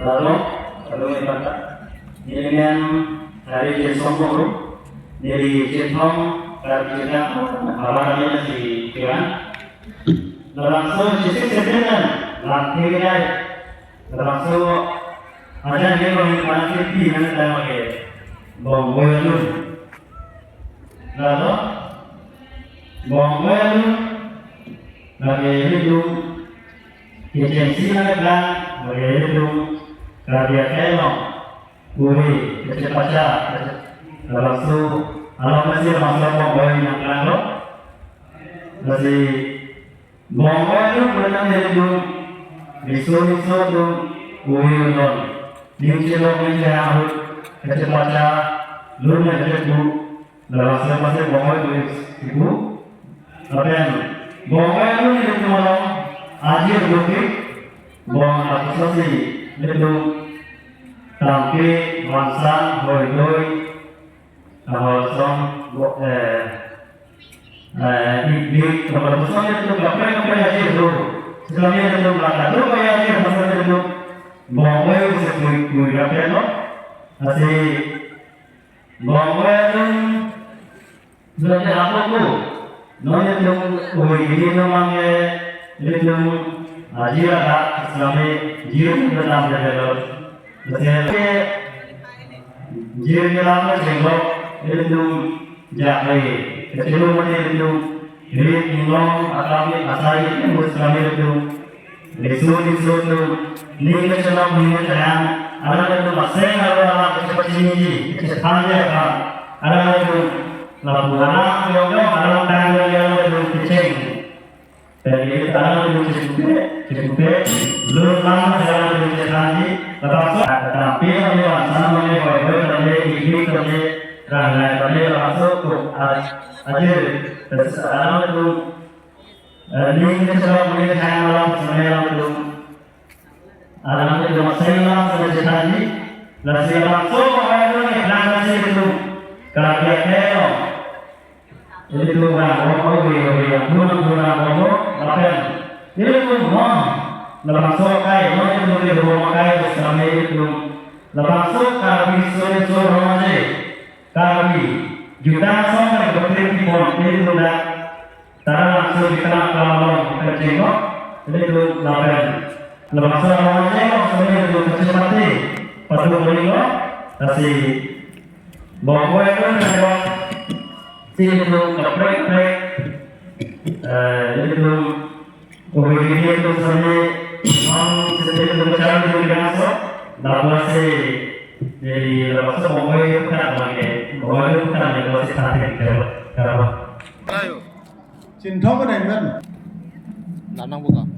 lalu ibadah dengan hari Sombong dari Jepang dari Jepang awalnya di Iran langsung sisi sebenarnya latihan langsung ada yang mengikuti dengan nama Bongwelu lalu Bongwelu lagi itu agensi mana lagi itu karya kelong buri kecepatan langsung alam masih masuk Bongwelu yang lalu masih Bongwelu benar itu disu tu buri non diucil menjauh kecepatan lumayan itu langsung masih Bongwelu itu Kemudian, Bongwelu itu malam ajar bukit, bong asosiasi itu tampi masa boy awalson ibik kebetulan itu kapan ajar itu setelahnya itu belakang itu kayak ajar masalah itu Bongwelu sekui apa no masih Bongwelu belajar apa tu Nonya tu ini namanya itu ajira Islami jiru dalam jalan. Jadi jiru dalam jalan itu jadi kecil mana itu ini imam agama asal itu Islami itu Islam tu ni kecuali ni jangan ada itu masih ada seperti ini sekarang ya ada itu laporan yoga dalam tanggal yang berkucing dari tanah cukup belum lama dalam berkucing tetapi oleh asal oleh oleh ini oleh rangai oleh masuk aja sekarang itu ini kecuali boleh hanya malam semuanya itu alam itu masih lama seperti tadi lalu langsung orang itu lantas itu kerja kero itu orang orang bahkan itu langsung kaya itu boleh rumah kaya selama itu langsung kami sore aja kami juta sampai berpikir itu dah cara langsung dikenal kalau kerjengok itu lapan langsung aja sebenarnya itu seperti perlu beliau kasih Bongwelu itu sini tu kaprek itu ini itu sini sedikit tu macam itu biasa dapat dari lepas Bongwelu kan lagi Bongwelu kan lagi masih tarik kerana Ayo. Cinta mana yang Nanang buka.